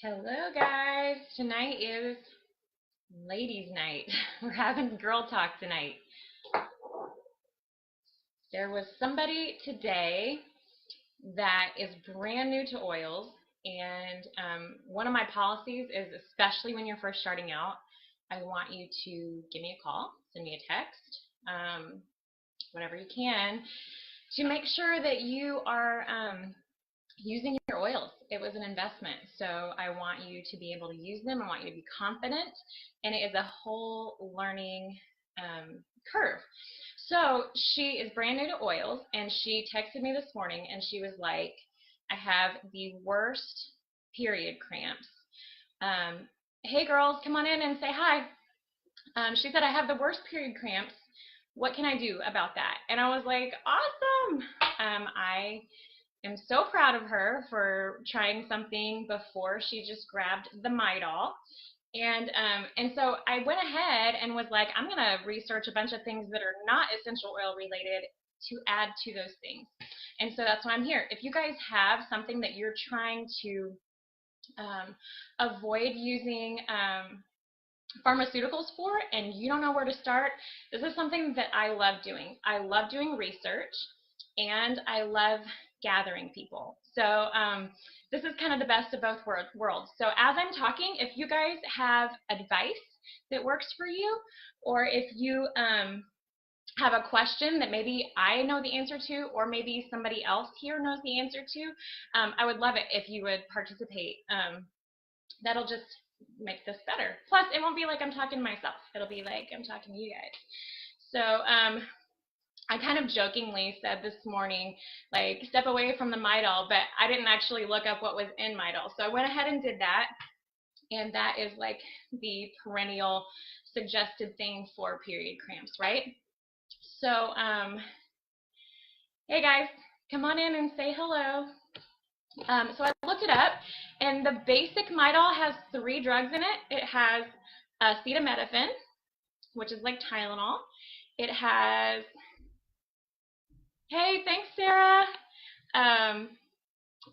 Hello, guys. Tonight is ladies' night. We're having girl talk tonight. There was somebody today that is brand new to oils, and one of my policies is, especially when you're first starting out, I want you to give me a call, send me a text, whatever you can, to make sure that you are using your oils. It was an investment, so I want you to be able to use them. I want you to be confident, and it is a whole learning curve. So she is brand new to oils, and she texted me this morning, and she was like, I have the worst period cramps. Hey girls, come on in and say hi. She said, I have the worst period cramps. What can I do about that? And I was like, awesome. I am so proud of her for trying something before she just grabbed the Midol. And so I went ahead and was like, I'm gonna research a bunch of things that are not essential oil related to add to those things. And so that's why I'm here. If you guys have something that you're trying to avoid using pharmaceuticals for and you don't know where to start, this is something that I love doing. I love doing research, and I love gathering people. So this is kind of the best of both worlds. So as I'm talking, if you guys have advice that works for you, or if you have a question that maybe I know the answer to, or maybe somebody else here knows the answer to, I would love it if you would participate. That'll just make this better. Plus, it won't be like I'm talking to myself. It'll be like I'm talking to you guys. So I kind of jokingly said this morning, like, step away from the Midol, but I didn't actually look up what was in Midol. So I went ahead and did that, and that is like the perennial suggested thing for period cramps, right? So, hey guys, come on in and say hello. So I looked it up, and the basic Midol has 3 drugs in it. It has acetaminophen, which is like Tylenol. It has, hey, thanks, Sarah.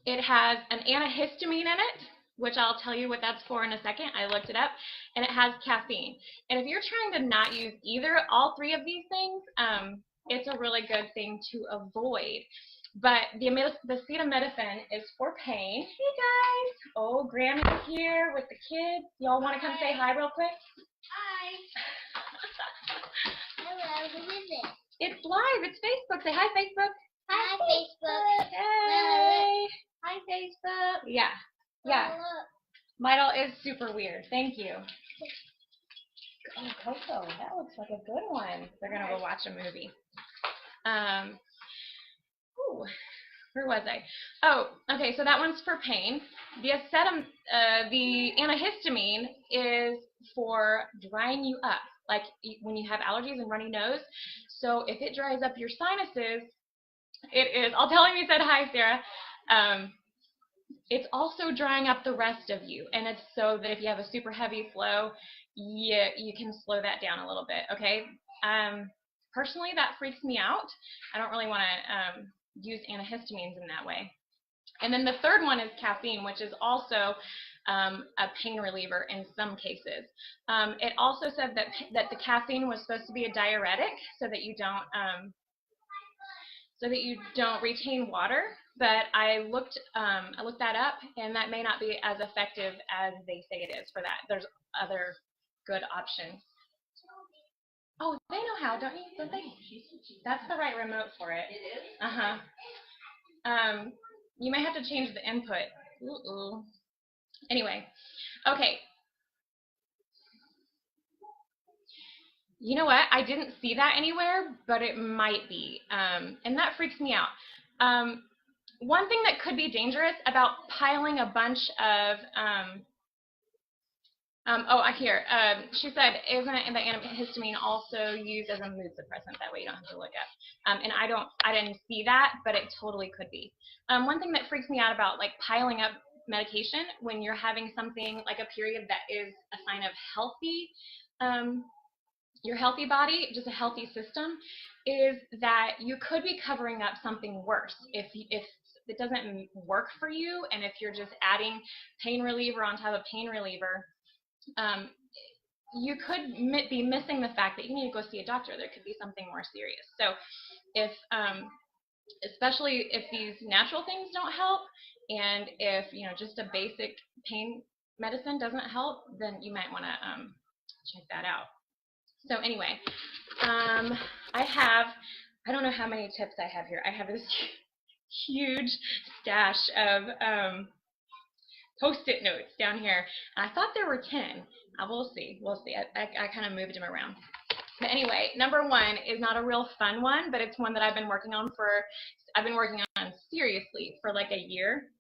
It has an antihistamine in it, which I'll tell you what that's for in a second. I looked it up, and it has caffeine. And if you're trying to not use all 3 of these things, it's a really good thing to avoid. But the acetaminophen is for pain. Hey guys! Oh, Grammy's here with the kids. Y'all want to come say hi real quick? Hi. Hello, who is it? It's live. It's Facebook. Say hi, Facebook. Hi, Facebook. Hey. Hi, Facebook. Yeah. Yeah. Midol is super weird. Thank you. Oh, Coco, that looks like a good one. They're gonna go watch a movie. Ooh, where was I? Oh, okay. So that one's for pain. The antihistamine is for drying you up, like when you have allergies and runny nose. So if it dries up your sinuses, it is. I'll tell him you said hi, Sarah. It's also drying up the rest of you, and it's so that if you have a super heavy flow, you can slow that down a little bit. Okay. Personally, that freaks me out. I don't really want to use antihistamines in that way. And then the third one is caffeine, which is also a pain reliever in some cases. It also said that the caffeine was supposed to be a diuretic, so that you don't retain water. But I looked that up, and that may not be as effective as they say it is for that. There's other good options. Oh, they know how, don't they? That's the right remote for it. It is? Uh-huh. You may have to change the input. Ooh. Anyway, okay. You know what? I didn't see that anywhere, but it might be. And that freaks me out. One thing that could be dangerous about piling a bunch of she said, isn't the antihistamine also used as a mood suppressant? That way you don't have to look up. And I didn't see that, but it totally could be. One thing that freaks me out about like piling up medication when you're having something like a period that is a sign of your healthy body, just a healthy system, is that you could be covering up something worse if it doesn't work for you, and if you're just adding pain reliever on top of pain reliever, you could be missing the fact that you need to go see a doctor. There could be something more serious. So if especially if these natural things don't help, and if just a basic pain medicine doesn't help, then you might want to check that out. So anyway, I don't know how many tips I have here. I have this huge stash of Post-it notes down here. I thought there were 10. We'll see. I kind of moved them around. But anyway, number 1 is not a real fun one, but it's one that I've been working on seriously for like a year,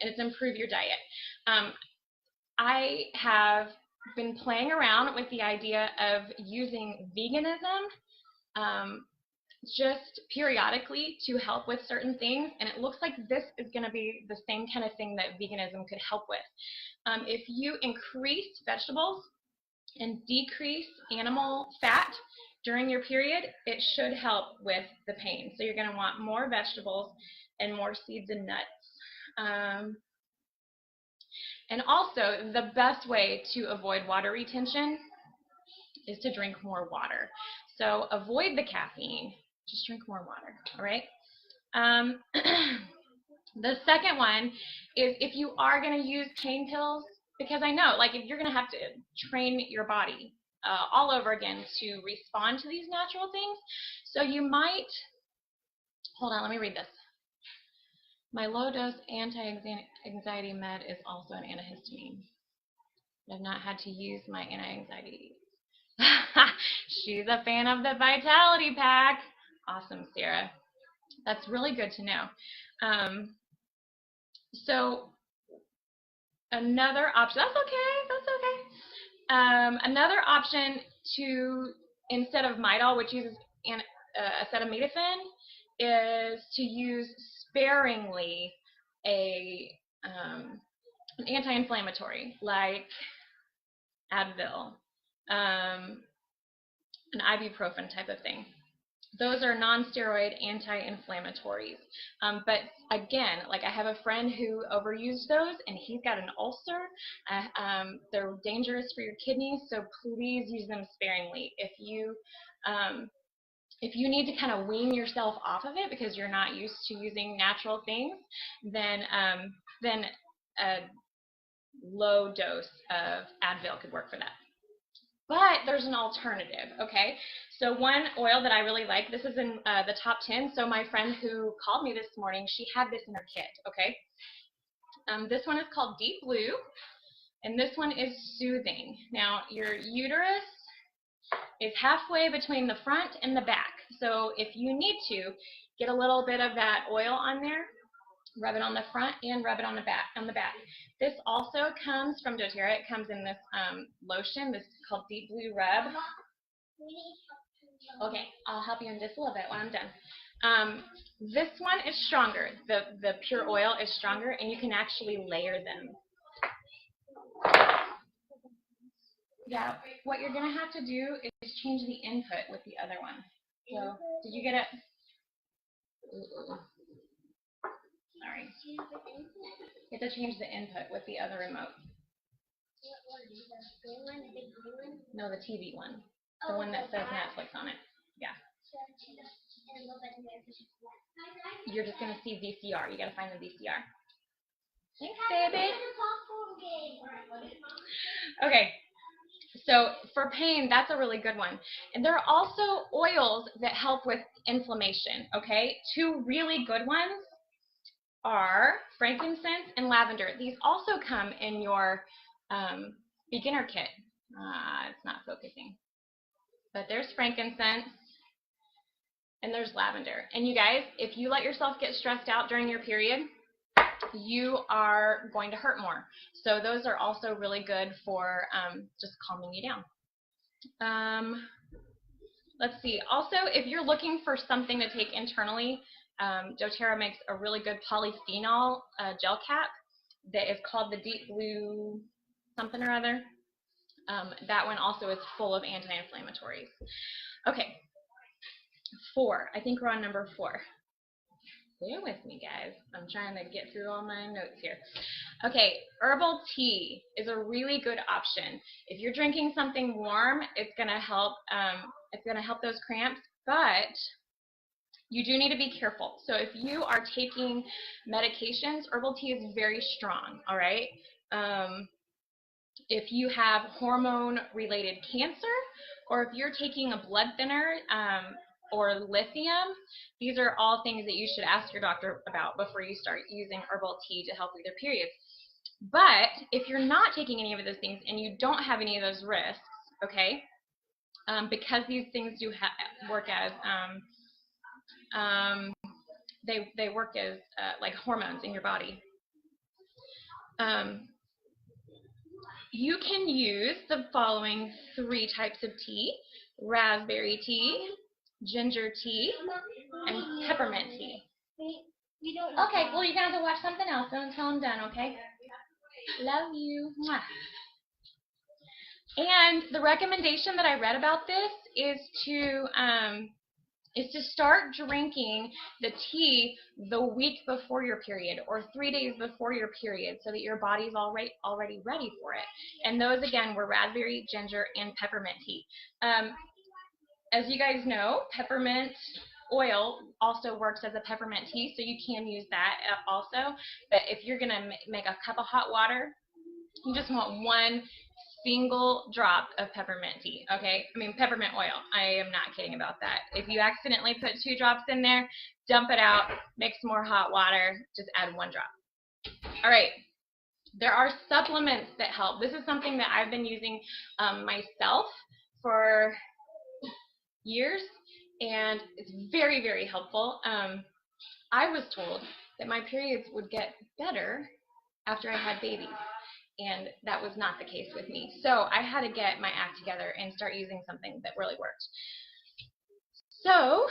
and it's improve your diet. I have been playing around with the idea of using veganism just periodically to help with certain things, and it looks like this is going to be the same kind of thing that veganism could help with. If you increase vegetables and decrease animal fat during your period, it should help with the pain. So you're going to want more vegetables and more seeds and nuts. And also, the best way to avoid water retention is to drink more water. So avoid the caffeine. Just drink more water, all right? The second one is if you are going to use pain pills, because I know, like, if you're going to have to train your body all over again to respond to these natural things, so you might, hold on, let me read this. My low-dose anti-anxiety med is also an antihistamine. I've not had to use my anti-anxiety. She's a fan of the Vitality Pack. Awesome, Sarah. That's really good to know. So another option, that's okay. Another option to, instead of Midol, which uses acetaminophen, is to use sparingly an anti-inflammatory like Advil, an ibuprofen type of thing. Those are non-steroid anti-inflammatories. But again, like, I have a friend who overused those, and he's got an ulcer. They're dangerous for your kidneys, so please use them sparingly. If you need to kind of wean yourself off of it because you're not used to using natural things, then a low dose of Advil could work for that. But there's an alternative, okay? So one oil that I really like, this is in the top 10. So my friend who called me this morning, she had this in her kit, okay? This one is called Deep Blue, and this one is soothing. Now, your uterus is halfway between the front and the back. So if you need to, get a little bit of that oil on there, rub it on the front and rub it on the back. This also comes from doTERRA. It comes in this lotion. This is called Deep Blue Rub. Okay, I'll help you in just a little bit when I'm done. This one is stronger. The pure oil is stronger, and you can actually layer them. Yeah, what you're going to have to do is change the input with the other one. So, did you get it? Sorry. You have to change the input with the other remote. No, the TV one. The one that says Netflix on it. Yeah. You're just going to see VCR. You got to find the VCR. Thanks, baby. Okay. So for pain, that's a really good one. And there are also oils that help with inflammation, okay? 2 really good ones are frankincense and lavender. These also come in your beginner kit. It's not focusing. But there's frankincense and there's lavender. And you guys, if you let yourself get stressed out during your period, you are going to hurt more. So those are also really good for just calming you down. Let's see. Also, if you're looking for something to take internally, doTERRA makes a really good polyphenol gel cap that is called the Deep Blue something or other. That one also is full of anti-inflammatories. Okay, 4. I think we're on number 4. Bear with me, guys. I'm trying to get through all my notes here. Okay, herbal tea is a really good option. If you're drinking something warm, it's gonna help. It's gonna help those cramps, but you do need to be careful. So if you are taking medications, herbal tea is very strong. All right. If you have hormone-related cancer, or if you're taking a blood thinner or lithium, these are all things that you should ask your doctor about before you start using herbal tea to help with your periods. But if you're not taking any of those things and you don't have any of those risks, okay, because these things do work as they work as like hormones in your body. You can use the following 3 types of tea: raspberry tea, ginger tea, and peppermint tea. Okay, well, you're going to have to watch something else until I'm done, okay? Love you. Mwah. And the recommendation that I read about this is to start drinking the tea the week before your period or 3 days before your period so that your body's already ready for it. And those, again, were raspberry, ginger, and peppermint tea. As you guys know, peppermint oil also works as a peppermint tea, so you can use that also. But if you're going to make a cup of hot water, you just want 1 single drop of peppermint tea, okay? I mean, peppermint oil. I am not kidding about that. If you accidentally put 2 drops in there, dump it out, mix more hot water, just add 1 drop. All right. There are supplements that help. This is something that I've been using myself for years, and it's very, very helpful. I was told that my periods would get better after I had babies, and that was not the case with me. So I had to get my act together and start using something that really worked. So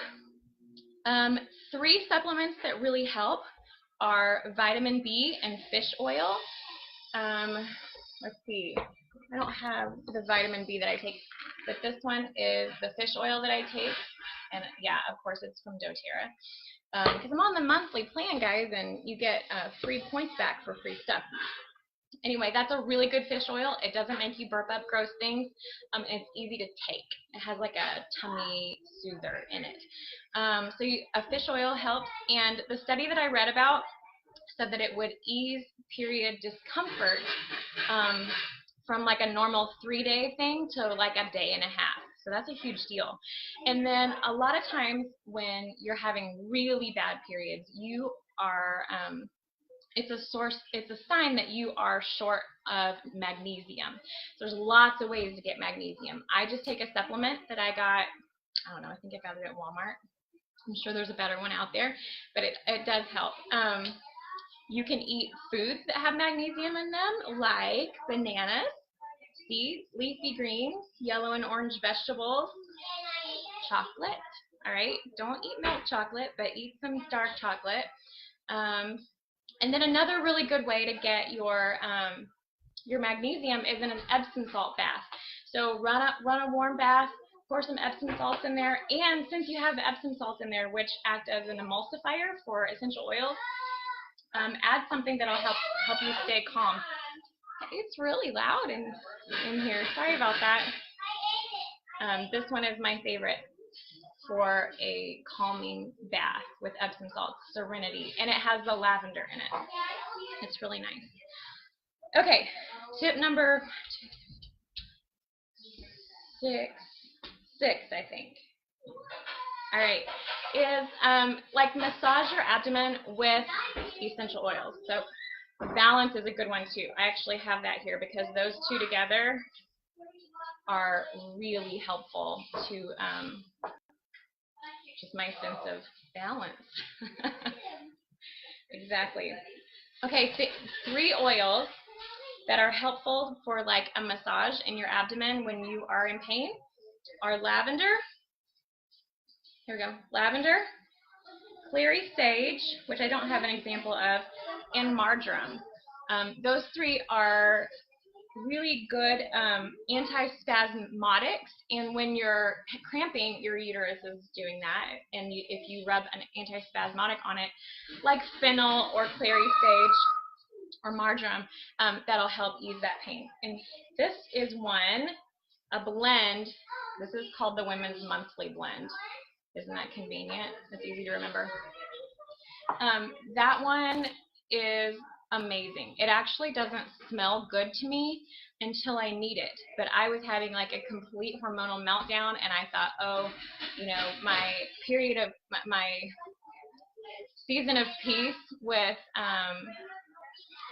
3 supplements that really help are vitamin B and fish oil. Let's see. I don't have the vitamin B that I take, but this one is the fish oil that I take. And yeah, of course, it's from doTERRA. Because I'm on the monthly plan, guys, and you get free points back for free stuff. Anyway, that's a really good fish oil. It doesn't make you burp up gross things. And it's easy to take. It has like a tummy soother in it. A fish oil helps. And the study that I read about said that it would ease period discomfort from like a normal 3-day thing to like a day and a half. So that's a huge deal. And then a lot of times when you're having really bad periods, you are it's a sign that you are short of magnesium. So there's lots of ways to get magnesium. I just take a supplement that I got, I don't know, I think I got it at Walmart. I'm sure there's a better one out there, but it does help. You can eat foods that have magnesium in them, like bananas, seeds, leafy greens, yellow and orange vegetables, chocolate. All right, don't eat milk chocolate, but eat some dark chocolate. And then another really good way to get your magnesium is in an Epsom salt bath. So run a warm bath, pour some Epsom salts in there, and since you have Epsom salts in there, which act as an emulsifier for essential oils, add something that'll help you stay calm. It's really loud in here. Sorry about that. This one is my favorite for a calming bath with Epsom salts, Serenity, and it has the lavender in it. It's really nice. Okay, tip number 6, I think. All right, is like massage your abdomen with essential oils. So balance is a good one too. I actually have that here because those 2 together are really helpful to just my sense of balance. Exactly. Okay, 3 oils that are helpful for like a massage in your abdomen when you are in pain are lavender. Here we go. Lavender, clary sage, which I don't have an example of, and marjoram. Those 3 are really good antispasmodics, and when you're cramping, your uterus is doing that, and if you rub an antispasmodic on it, like fennel or clary sage or marjoram, that'll help ease that pain. And this is a blend. This is called the Women's Monthly Blend. Isn't that convenient? It's easy to remember. That one is amazing. It actually doesn't smell good to me until I need it. But I was having like a complete hormonal meltdown, and I thought, oh, my period of my season of peace with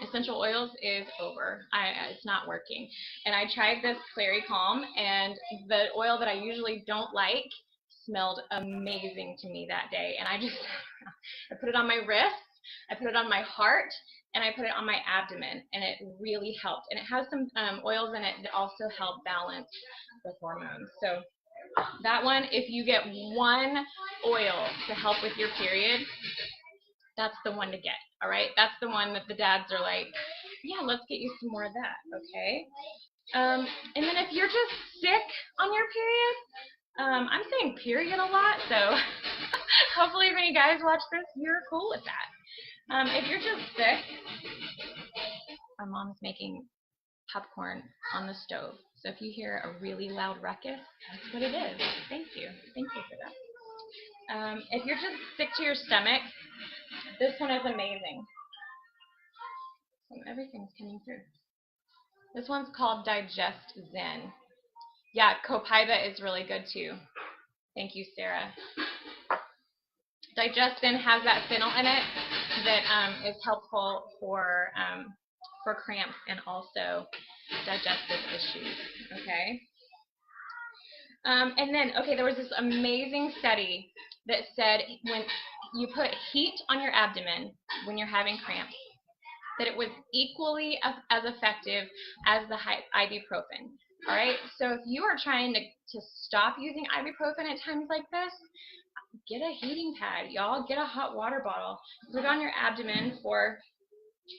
essential oils is over. It's not working. And I tried this Clary Calm, and the oil that I usually don't like smelled amazing to me that day. And I put it on my wrists, I put it on my heart, and I put it on my abdomen, and it really helped. And it has some oils in it that also help balance the hormones. So that one, if you get one oil to help with your period, that's the one to get. All right, that's the one that the dads are like, yeah, let's get you some more of that. Okay. And then if you're just sick on your period, I'm saying period a lot, so hopefully if any guys watch this, you're cool with that. If you're just sick, our mom's making popcorn on the stove, so if you hear a really loud ruckus, that's what it is. Thank you for that. If you're just sick to your stomach, this one is amazing. Everything's coming through. This one's called Digest Zen. Yeah, copaiba is really good too. Thank you, Sarah. Digest Zen has that fennel in it that is helpful for cramps and also digestive issues. Okay. And then, there was this amazing study that said when you put heat on your abdomen when you're having cramps, that it was equally as effective as the ibuprofen. All right, so if you are trying to stop using ibuprofen at times like this, get a heating pad, y'all. Get a hot water bottle. Put it on your abdomen for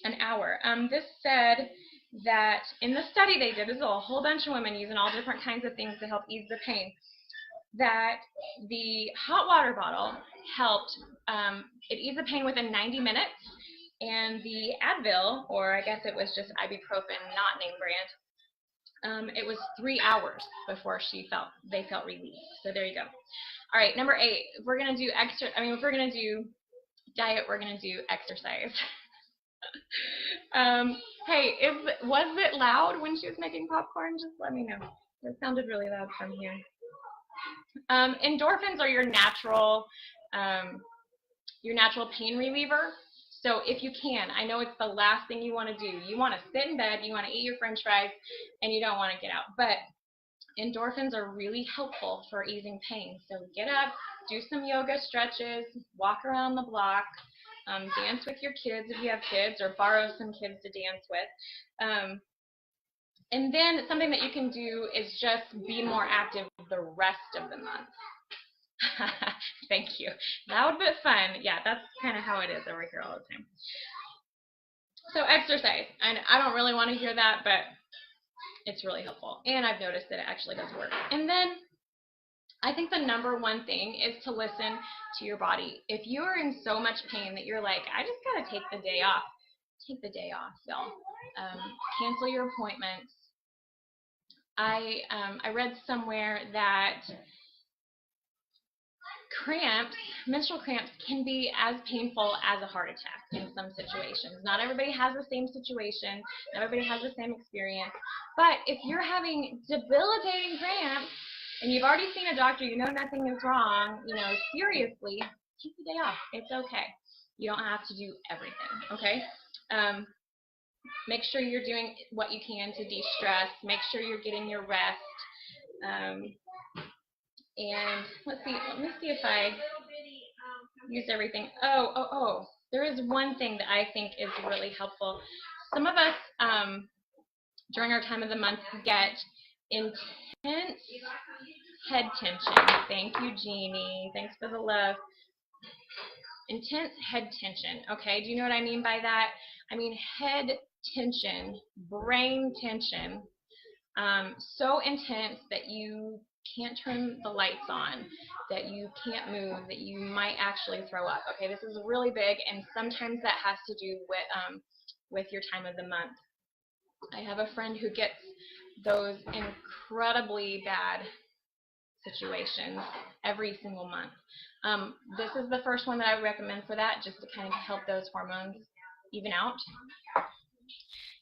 an hour. This said that in the study they did, this is a whole bunch of women using all different kinds of things to help ease the pain, that the hot water bottle helped it ease the pain within 90 minutes, and the Advil, or I guess it was just ibuprofen, not name brand, it was 3 hours before they felt relief. So there you go. All right, number 8. If we're gonna do if we're gonna do diet, we're gonna do exercise. Hey, was it loud when she was making popcorn? Just let me know. It sounded really loud from here. Endorphins are your natural pain reliever. So if you can, I know it's the last thing you want to do. You want to sit in bed, you want to eat your french fries, and you don't want to get out. But endorphins are really helpful for easing pain. So get up, do some yoga stretches, walk around the block, dance with your kids if you have kids, or borrow some kids to dance with. And then something that you can do is just be more active the rest of the month. Thank you. Loud but fun. Yeah, that's kind of how it is over here all the time. So exercise. And I don't really want to hear that, but it's really helpful. And I've noticed that it actually does work. And then I think the number one thing is to listen to your body. If you're in so much pain that you're like, I just got to take the day off, take the day off, y'all. Cancel your appointments. I read somewhere that menstrual cramps can be as painful as a heart attack in some situations. Not everybody has the same situation, not everybody has the same experience, but if you're having debilitating cramps and you've already seen a doctor, you know nothing is wrong, seriously, take the day off. It's okay. You don't have to do everything, okay? Make sure you're doing what you can to de-stress. Make sure you're getting your rest. And let me see if I used everything. Oh, there is one thing that I think is really helpful. Some of us, during our time of the month, get intense head tension. Thank you, Jeannie. Thanks for the love. Intense head tension, okay? Do you know what I mean by that? I mean, head tension, brain tension, so intense that you can't turn the lights on, that you can't move, that you might actually throw up. Okay, this is really big, and sometimes that has to do with your time of the month. I have a friend who gets those incredibly bad situations every single month. This is the first one that I would recommend for that, just to kind of help those hormones even out.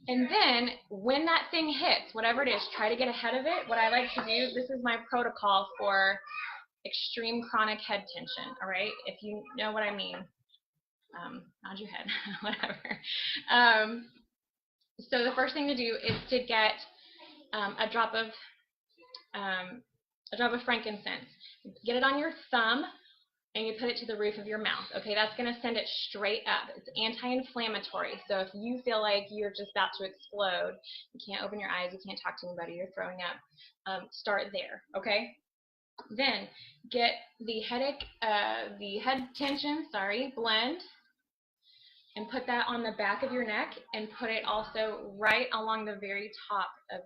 And then when that thing hits, whatever it is, try to get ahead of it. What I like to do, this is my protocol for extreme chronic head tension, all right? If you know what I mean, nod your head, whatever. So the first thing to do is to get a drop of frankincense. Get it on your thumb, and you put it to the roof of your mouth. Okay, that's going to send it straight up. It's anti-inflammatory, so if you feel like you're just about to explode, you can't open your eyes, you can't talk to anybody, you're throwing up, start there, okay? Then get the head tension, blend, and put that on the back of your neck, and put it also right along the very top of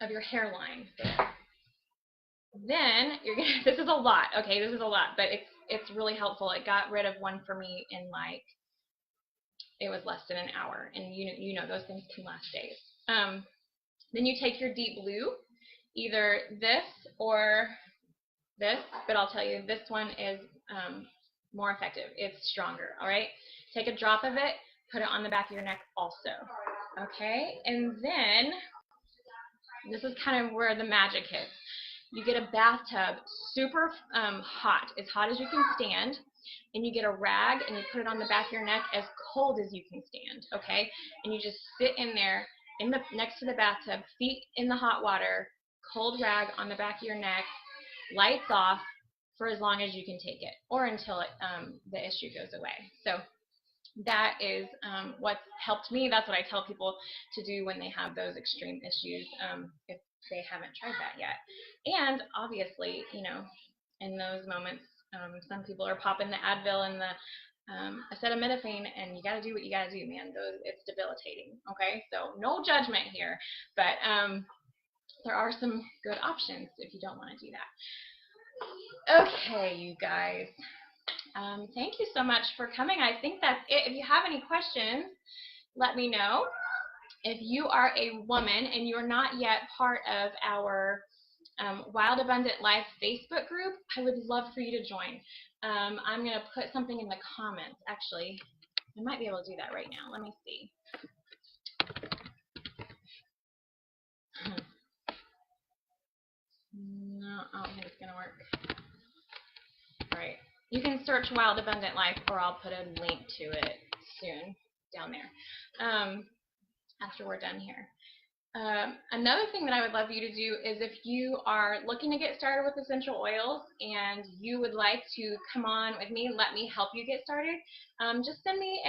your hairline there. Then you're gonna, this is a lot, okay, this is a lot, but it's really helpful. It got rid of one for me in like, it was less than an hour, and you know those things can last days. Then you take your deep blue, either this or this, but I'll tell you this one is more effective. It's stronger, all right? Take a drop of it, put it on the back of your neck also, okay? And then this is kind of where the magic hits. You get a bathtub, super hot as you can stand, and you get a rag and you put it on the back of your neck as cold as you can stand, okay? And you just sit in there next to the bathtub, feet in the hot water, cold rag on the back of your neck, lights off for as long as you can take it, or until the issue goes away. So that is what's helped me. That's what I tell people to do when they have those extreme issues, if they haven't tried that yet. And obviously, you know, in those moments, some people are popping the Advil and the acetaminophen, and you got to do what you got to do, man. It's debilitating, okay? So no judgment here, but there are some good options if you don't want to do that. Okay, you guys. Thank you so much for coming. I think that's it. If you have any questions, let me know. If you are a woman and you're not yet part of our Wild Abundant Life Facebook group, I would love for you to join. I'm going to put something in the comments. Actually, I might be able to do that right now. Let me see. No, I don't think it's going to work. All right. You can search Wild Abundant Life, or I'll put a link to it soon down there after we're done here. Another thing that I would love you to do is, if you are looking to get started with essential oils and you would like to come on with me, let me help you get started, just send me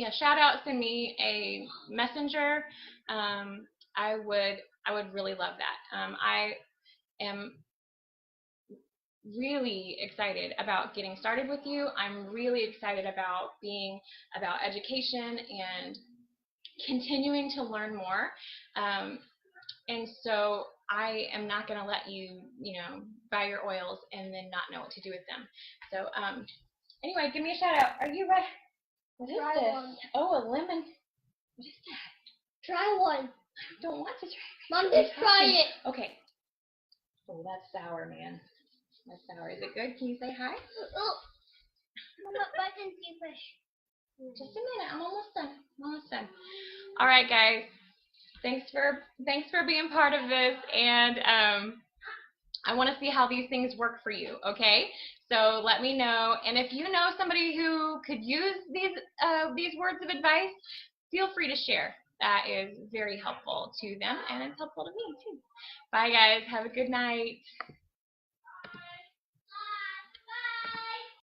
a shout out, send me a messenger. I would really love that. I am really excited about getting started with you. I'm really excited about education and continuing to learn more. And so I am not going to let you, buy your oils and then not know what to do with them. So anyway, give me a shout out. Are you ready? What is this? One. Oh, a lemon. What is that? Try one. I don't want to try it. Mom, just try it. Okay. Oh, that's sour, man. That's sour. Is it good? Can you say hi? Oh. Mama, button see fish. Just a minute. I'm almost done. All right, guys. Thanks for being part of this, and I want to see how these things work for you. Okay. So let me know, and if you know somebody who could use these words of advice, feel free to share. That is very helpful to them, and it's helpful to me too. Bye, guys. Have a good night.